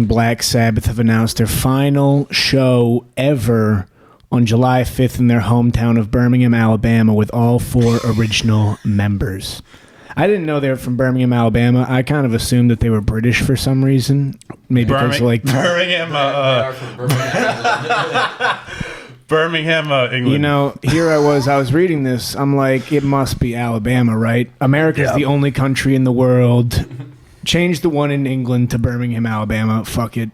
Black Sabbath have announced their final show ever on July 5th in their hometown of Birmingham, Alabama, with all 4 original members. I didn't know they were from Birmingham, Alabama. I kind of assumed that they were British for some reason. Maybe because Birmingham, Birmingham, England. You know, here I was reading this. I'm like, it must be Alabama, right? America's the only country in the world. Change the one in England to Birmingham, Alabama. Fuck it.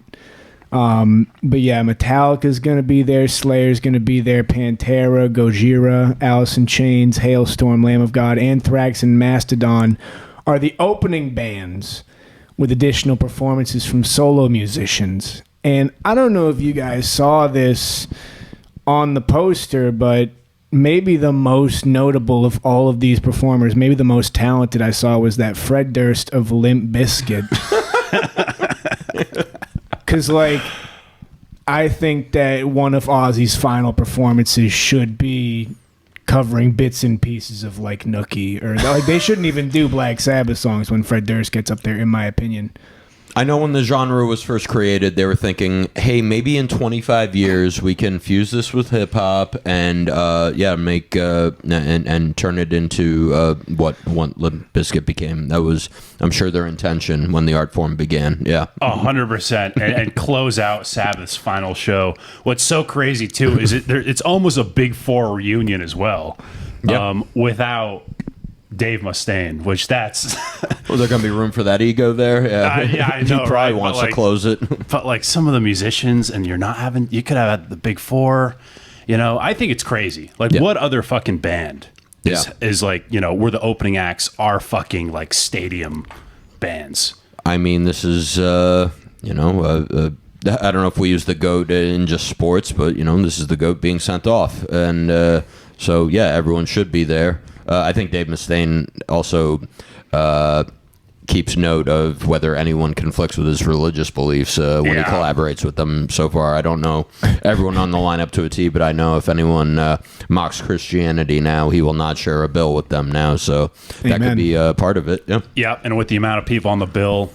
But yeah, Metallica's gonna be there, Slayer's gonna be there, Pantera, Gojira, Alice in Chains, Hailstorm, Lamb of God, Anthrax, and Mastodon are the opening bands, with additional performances from solo musicians. And I don't know if you guys saw this on the poster, but maybe the most notable of all of these performers, maybe the most talented I saw, was that Fred Durst of Limp Bizkit. Because, like, I think that one of Ozzy's final performances should be covering bits and pieces of, like, Nookie. Or, like, they shouldn't even do Black Sabbath songs when Fred Durst gets up there, in my opinion. I know when the genre was first created, they were thinking, hey, maybe in 25 years we can fuse this with hip-hop and, make, and turn it into what Limp Bizkit became. That was, I'm sure, their intention when the art form began, yeah. 100%, and close out Sabbath's final show. What's so crazy, too, is it's almost a Big Four reunion as well, without Dave Mustaine, which that's... Well, there going to be room for that ego there? Yeah, I know, he probably wants to close it. But, like, some of the musicians, and you could have had the Big Four, I think it's crazy. Like, what other fucking band is like, we're the opening acts, are fucking, like, stadium bands? I mean, this is, I don't know if we use the GOAT in just sports, but, this is the GOAT being sent off. And so, yeah, everyone should be there. I think Dave Mustaine also keeps note of whether anyone conflicts with his religious beliefs when he collaborates with them so far. I don't know everyone on the lineup to a T, but I know if anyone mocks Christianity now, he will not share a bill with them now. So that could be part of it. Yeah. Yeah, and with the amount of people on the bill,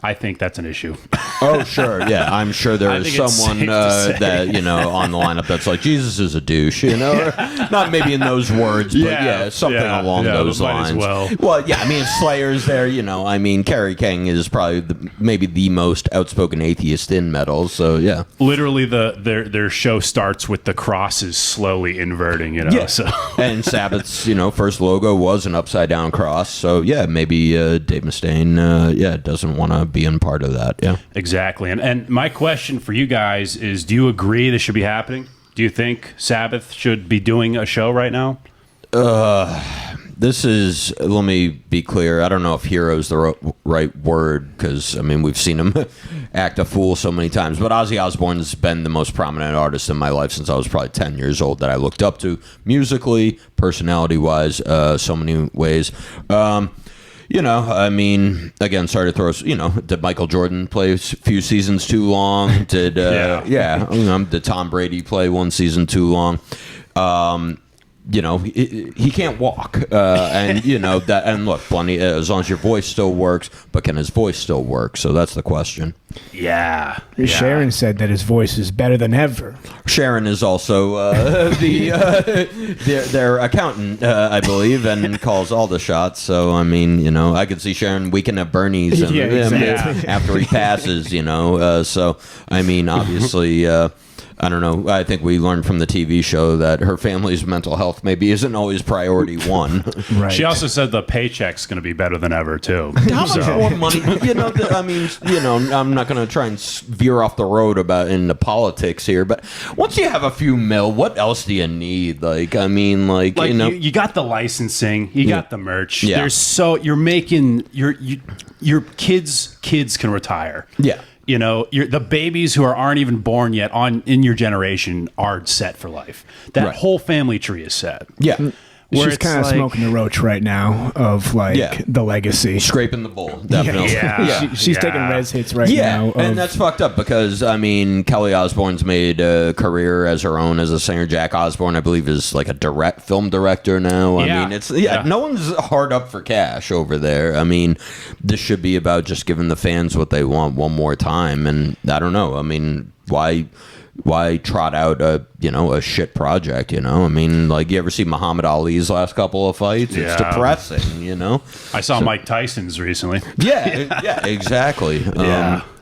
I think that's an issue. Oh, sure. Yeah, I'm sure there is someone that, on the lineup that's like, Jesus is a douche, Not maybe in those words, but something along those lines. Well, yeah, I mean, Slayer's there, I mean, Kerry King is probably maybe the most outspoken atheist in metal, so yeah. Literally, their show starts with the crosses slowly inverting, so. And Sabbath's, first logo was an upside-down cross, so yeah, maybe Dave Mustaine, doesn't want to be in part of that, yeah. Exactly. And my question for you guys is, do you agree this should be happening? Do you think Sabbath should be doing a show right now? This is, let me be clear, I don't know if hero is the right word, because, I mean, we've seen him act a fool so many times, but Ozzy Osbourne's been the most prominent artist in my life since I was probably 10 years old that I looked up to, musically, personality-wise, so many ways. I mean, again, sorry to throw, did Michael Jordan play a few seasons too long? Did, did Tom Brady play one season too long? He can't walk, and that. And look, plenty. As long as your voice still works, but can his voice still work? So that's the question. Yeah. Sharon said that his voice is better than ever. Sharon is also their accountant, I believe, and calls all the shots. So I mean, I could see Sharon Weekend at Bernie's and, after he passes. So I mean, obviously. I don't know. I think we learned from the TV show that her family's mental health maybe isn't always priority one. Right. She also said the paycheck's going to be better than ever, too. How much more money? I'm not going to try and veer off the road into politics here, but once you have a few mil, what else do you need? You got the licensing, you got the merch. Yeah. You're making your kids can retire. Yeah. The babies who aren't even born yet in your generation are set for life. That whole family tree is set. Yeah. where She's kind of smoking the roach right now of like the legacy, scraping the bowl. Definitely. She's taking res hits right now. And that's fucked up because I mean, Kelly Osbourne's made a career as her own as a singer. Jack Osbourne, I believe, is like a film director now. I mean, it's no one's hard up for cash over there. I mean, this should be about just giving the fans what they want one more time. And I don't know. I mean, why trot out a shit project? I mean, like, you ever see Muhammad Ali's last couple of fights? It's depressing. I saw Mike Tyson's recently. Yeah, exactly.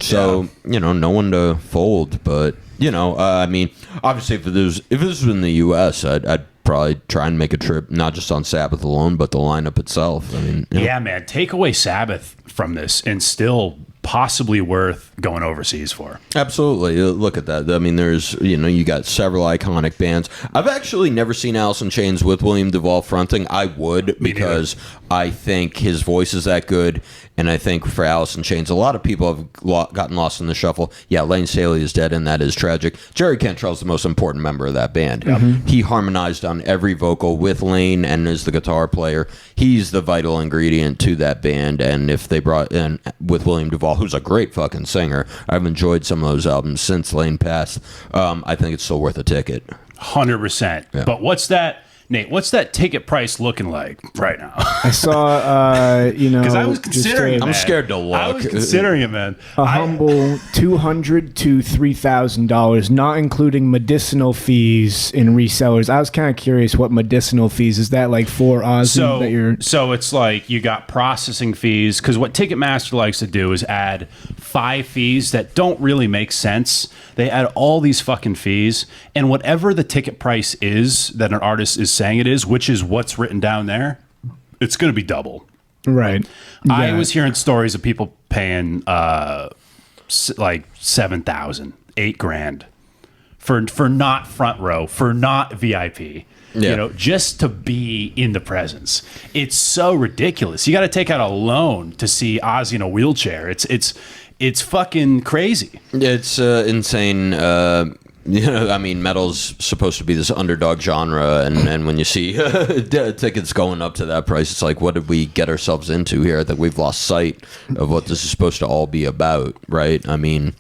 So no one to fold, but I mean, obviously, if this was in the U.S., I'd probably try and make a trip, not just on Sabbath alone, but the lineup itself. I mean, yeah, man, take away Sabbath from this, and still possibly worth going overseas for. Absolutely. Look at that. I mean, there's, you got several iconic bands. I've actually never seen Alice in Chains with William Duvall fronting. I would, because I think his voice is that good. And I think for Alice in Chains, a lot of people have gotten lost in the shuffle. Yeah, Lane Staley is dead, and that is tragic. Jerry Cantrell's the most important member of that band. He harmonized on every vocal with Lane and is the guitar player. He's the vital ingredient to that band. And if they brought in with William Duvall, who's a great fucking singer, I've enjoyed some of those albums since Lane passed. I think it's still worth a ticket. 100%. Yeah. But what's that? Nate, what's that ticket price looking like right now? I saw, because I was considering. I'm scared to look. I was considering it, man. Humble $200 to $3,000, not including medicinal fees in resellers. I was kind of curious what medicinal fees is that like for Ozzy that you're. So it's like you got processing fees, because what Ticketmaster likes to do is add 5 fees that don't really make sense. They add all these fucking fees, and whatever the ticket price is that an artist is saying it is, which is what's written down there, it's going to be double. Right. I was hearing stories of people paying like $7,000, $8,000 for not front row, for not VIP. Just to be in the presence. It's so ridiculous. You got to take out a loan to see Ozzy in a wheelchair. It's fucking crazy. It's insane. I mean, metal's supposed to be this underdog genre, and when you see tickets going up to that price, it's like, what did we get ourselves into here? I think we've lost sight of what this is supposed to all be about, right? I mean,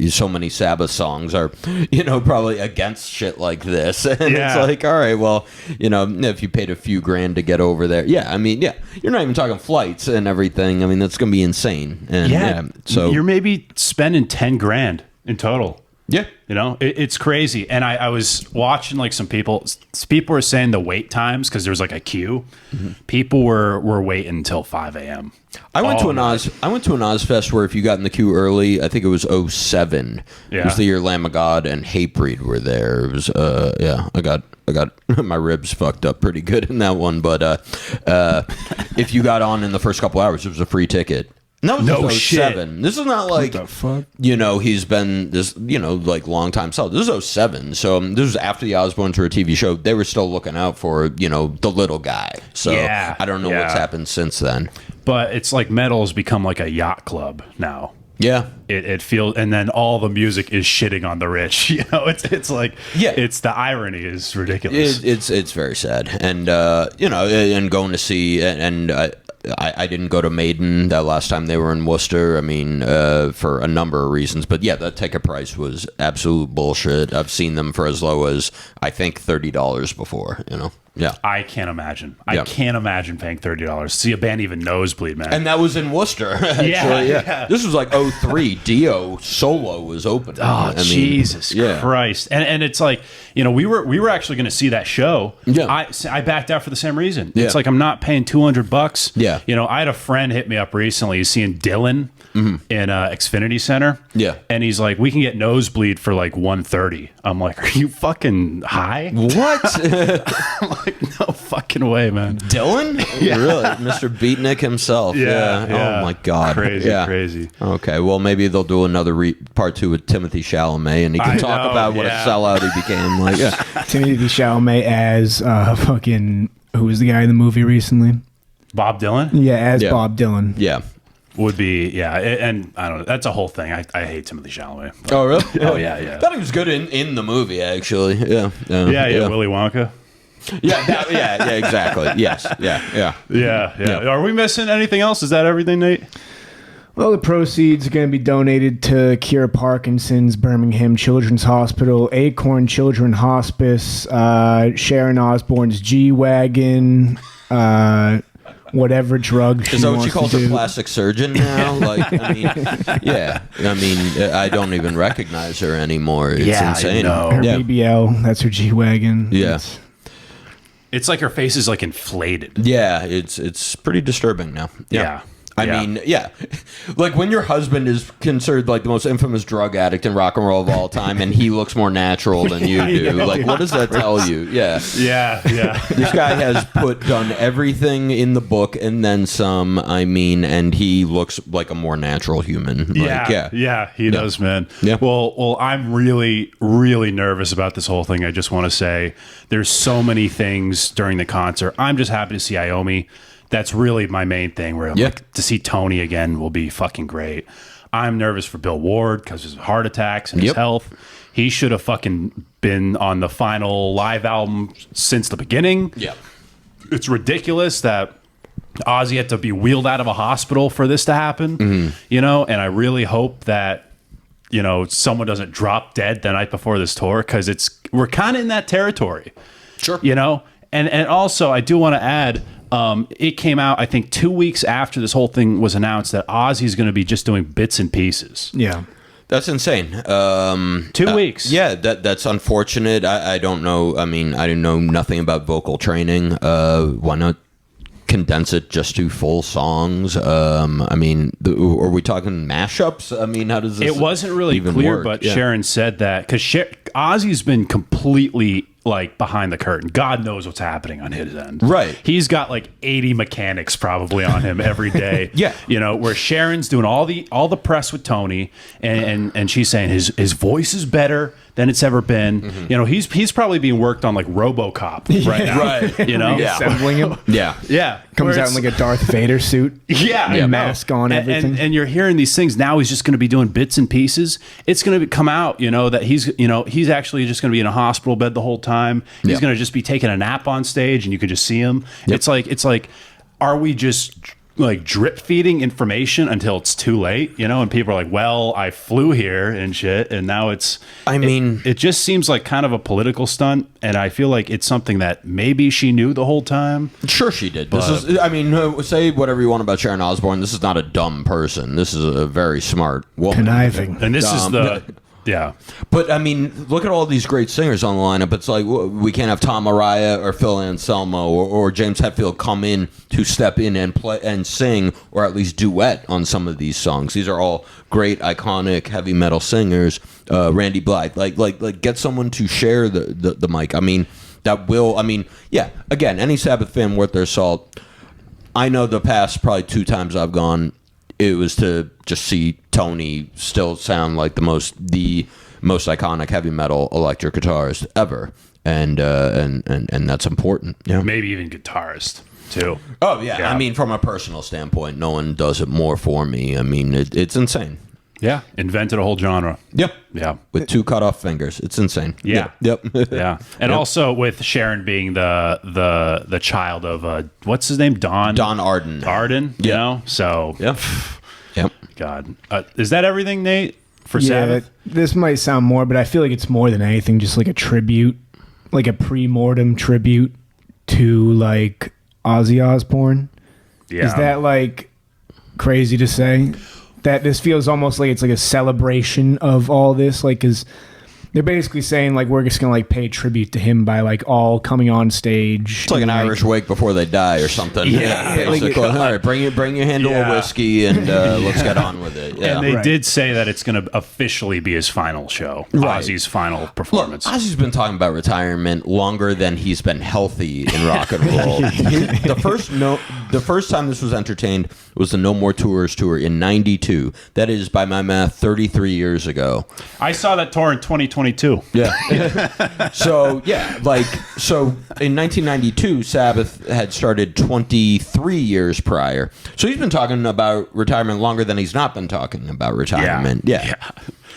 so many Sabbath songs are, probably against shit like this, and it's like, all right, well, if you paid a few grand to get over there, you're not even talking flights and everything. I mean, that's gonna be insane, and so you're maybe spending $10,000 in total. Yeah. It's crazy. And I was watching like some people were saying the wait times, because there's like a queue. People were waiting until 5 a.m. I went to an Ozfest where if you got in the queue early, I think it was 2007. It was the year Lamb of God and Hatebreed were there. It was I got my ribs fucked up pretty good in that one, but if you got on in the first couple hours, it was a free ticket. No shit. This is not like, what the fuck? He's been this, like long time seller. This is 07. So this was after the Osbournes were a TV show. They were still looking out for, the little guy. So I don't know what's happened since then. But it's like metal's become like a yacht club now. Yeah. It feels, and then all the music is shitting on the rich. It's like, it's the irony is ridiculous. It's very sad. And, and going to see, and I didn't go to Maiden that last time they were in Worcester. I mean, for a number of reasons. But yeah, that ticket price was absolute bullshit. I've seen them for as low as, I think, $30 before, Yeah. I can't imagine. I can't imagine paying $30 to see a band even nosebleed, man. And that was in Worcester, actually. Yeah. This was like 2003. Dio Solo was opening. Oh, Jesus Christ. And it's like, we were actually going to see that show. Yeah. I backed out for the same reason. Yeah. It's like, I'm not paying $200. Yeah. I had a friend hit me up recently. He's seeing Dylan in Xfinity Center. Yeah. And he's like, we can get nosebleed for like $130. I'm like, are you fucking high? What? I'm like, no fucking way, man. Dylan? Really? Mr. Beatnik himself. Yeah. Oh my God. Crazy. Okay. Well, maybe they'll do another part 2 with Timothy Chalamet, and he can talk about what a sellout he became. Like, Timothy Chalamet as who was the guy in the movie recently? Bob Dylan? Yeah, as Bob Dylan. Yeah. Would be, and I don't know. That's a whole thing. I hate Timothy Chalamet. Oh, really? Oh, yeah. I thought he was good in the movie, actually. Yeah. Yeah. Willy Wonka. Yeah, exactly. Yes, Yeah. Are we missing anything else? Is that everything, Nate? Well, the proceeds are going to be donated to Cure Parkinson's, Birmingham Children's Hospital, Acorn Children Hospice, Sharon Osbourne's G-Wagon, whatever drug she Is that what wants she calls to a do. plastic surgeon now? Like, I mean, yeah. I mean, I don't even recognize her anymore. It's insane. I know. Her Yeah. BBL, that's her G-Wagon. Yeah. It's like her face is like inflated. Yeah, it's pretty disturbing now. Yeah. I mean, yeah. Like when your husband is considered like the most infamous drug addict in rock and roll of all time and he looks more natural than you do. Like what does that tell you? Yeah. Yeah. This guy has done everything in the book and then some, I mean, and he looks like a more natural human. Like, he does, man. Yeah. Well, I'm really, really nervous about this whole thing. I just want to say there's so many things during the concert. I'm just happy to see Iommi. That's really my main thing. Where I'm like, to see Tony again will be fucking great. I'm nervous for Bill Ward because of his heart attacks and his health. He should have fucking been on the final live album since the beginning. Yeah. It's ridiculous that Ozzy had to be wheeled out of a hospital for this to happen, you know, and I really hope that, you know, someone doesn't drop dead the night before this tour because we're kind of in that territory. Sure. You know, and also I do want to add, it came out, I think, 2 weeks after this whole thing was announced that Ozzy's going to be just doing bits and pieces. Yeah. That's insane. 2 weeks. Yeah, that's unfortunate. I don't know. I mean, I know nothing about vocal training. Why not condense it just to full songs? I mean, are we talking mashups? I mean, how does this It wasn't really even clear, work? but Yeah. Sharon said that because Ozzy's been completely like behind the curtain. God knows what's happening on his end. Right. He's got like 80 mechanics probably on him every day. Yeah. You know, where Sharon's doing all the press with Tony and she's saying his voice is better than it's ever been. Mm-hmm. You know, he's probably being worked on like RoboCop right now. Right. You know? Yeah. Assembling him. Yeah. Yeah. Comes Where out in it's- like a Darth Vader suit. yeah, I know. Mask on, everything. And you're hearing these things. Now he's just going to be doing bits and pieces. It's going to come out, you know, that he's actually just going to be in a hospital bed the whole time. He's Yeah. going to just be taking a nap on stage and you could just see him. Yep. It's like, are we just like drip feeding information until it's too late, you know? And people are like, well, I flew here and shit. And now it just seems like kind of a political stunt. And I feel like it's something that maybe she knew the whole time. Sure, she did. I mean, say whatever you want about Sharon Osbourne. This is not a dumb person. This is a very smart woman. Conniving. And this is yeah. But I mean, look at all these great singers on the lineup. It's like we can't have Tom Araya or Phil Anselmo or James Hetfield come in to step in and play and sing or at least duet on some of these songs. These are all great, iconic heavy metal singers. Randy Blythe, like get someone to share the mic. I mean, that will. I mean, yeah. Again, any Sabbath fan worth their salt. I know the past probably 2 times I've gone, it was to just see Tony still sound like the most iconic heavy metal electric guitarist ever, and that's important. Yeah, Maybe even guitarist too. Oh yeah. I mean, from a personal standpoint, no one does it more for me. I mean, it's insane. Yeah. Invented a whole genre. Yep. Yeah. With 2 cut off fingers, it's insane. Yeah. Yep. Yeah. And also with Sharon being the child of what's his name? Don Arden. Arden, you know? So Yep. Yep. God. Is that everything, Nate? For Yeah, Sabbath? this might sound more, but I feel like it's more than anything just like a tribute, like a pre-mortem tribute to like Ozzy Osbourne. Yeah. Is that like crazy to say? That this feels almost like it's like a celebration of all this, like, because they're basically saying like we're just gonna like pay tribute to him by like all coming on stage. It's like an Irish wake before they die or something. Yeah. Basically. All right, bring your handle of Yeah. whiskey and let's get on with it. Yeah. And they Right. did say that it's going to officially be his final show, Right. Ozzy's final Look, performance. Ozzy's been talking about retirement longer than he's been healthy in rock and roll. The first time this was entertained was the No More Tours tour in '92. That is, by my math, 33 years ago. I saw that tour in 2022. Yeah. So in 1992, Sabbath had started 23 years prior. So he's been talking about retirement longer than he's not been talking about retirement. Yeah.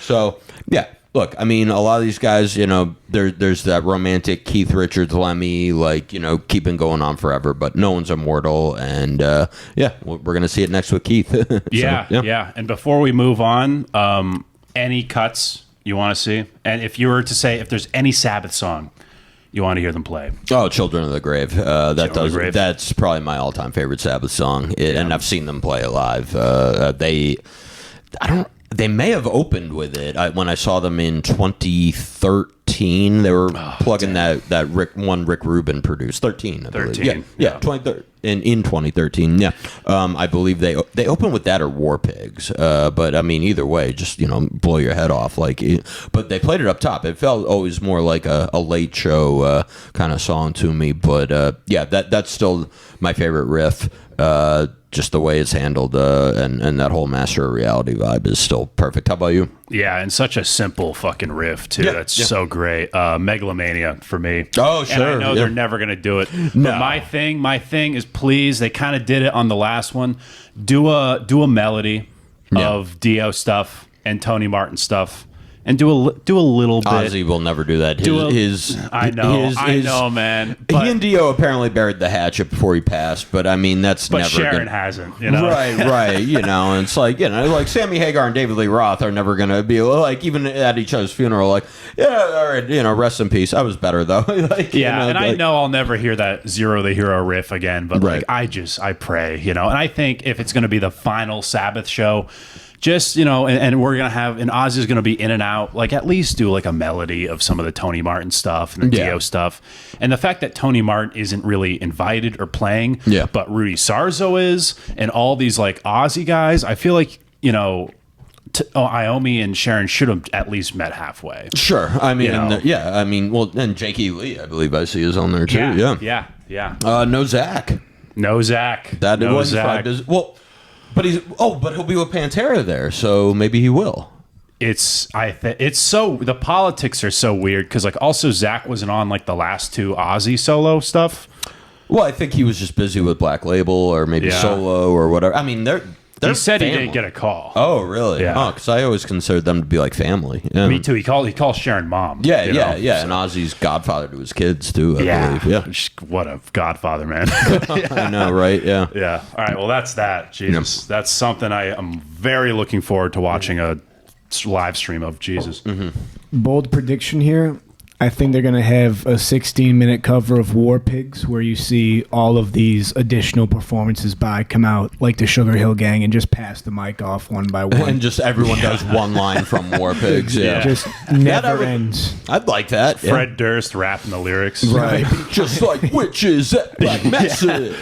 So, yeah. look, I mean, a lot of these guys, there's that romantic Keith Richards, Lemmy, like, keeping going on forever, but no one's immortal. And we're going to see it next with Keith. So, yeah. And before we move on, any cuts you want to see? And if you were to say, if there's any Sabbath song you want to hear them play? Oh, Children of the Grave. That's probably my all-time favorite Sabbath song. And I've seen them play it live. They may have opened with it when I saw them in 2013. They were plugging that Rick Rubin produced 13. I believe. 13. Yeah. 2013. In 2013. Yeah, I believe they opened with that or War Pigs. But I mean, either way, just blow your head off. But they played it up top. It felt always more like a late show kind of song to me. But that's still my favorite riff. Just the way it's handled, and that whole Master of Reality vibe is still perfect. How about you? Yeah, and such a simple fucking riff, too. That's so great. Megalomania for me. Oh, sure. And I know they're never going to do it. No. But my thing is, please, they kind of did it on the last one. Do a melody of Dio stuff and Tony Martin stuff. And do a little bit. Ozzy will never do that. I know, man. But he and Dio apparently buried the hatchet before he passed, but I mean that's but never. Sharon hasn't, Right. And it's like like Sammy Hagar and David Lee Roth are never gonna be like even at each other's funeral, like all right, rest in peace. I was better though. I know I'll never hear that Zero the Hero riff again, but right. I pray, and I think if it's gonna be the final Sabbath show. Just, and we're going to have, and Ozzy's going to be in and out, like at least do like a melody of some of the Tony Martin stuff and the Dio stuff. And the fact that Tony Martin isn't really invited or playing, but Rudy Sarzo is, and all these like Ozzy guys, I feel like, Iommi and Sharon should have at least met halfway. Sure. I mean, and Jake E. Lee, I believe I see is on there too. Yeah. No Zach. That no was Zach. But he'll be with Pantera there, so maybe he will. The politics are so weird because like also Zach wasn't on like the last two Ozzy solo stuff. Well, I think he was just busy with Black Label or maybe solo or whatever. I mean, he said family. He didn't get a call. Oh, really? Yeah. Oh, because I always considered them to be like family. Yeah. Me too. He calls Sharon mom. Yeah. And Ozzy's godfather to his kids too. I believe. Yeah. What a godfather, man. I know, right? Yeah. Yeah. All right. Well, that's that. Jesus, that's something I am very looking forward to watching a live stream of. Jesus. Mm-hmm. Bold prediction here. I think they're going to have a 16-minute cover of War Pigs where you see all of these additional performances come out like the Sugar Hill Gang and just pass the mic off one by one. And just everyone does one line from War Pigs. Yeah. Just never ends. I'd like that. Fred Durst rapping the lyrics. Right. Just like witches at Black Message.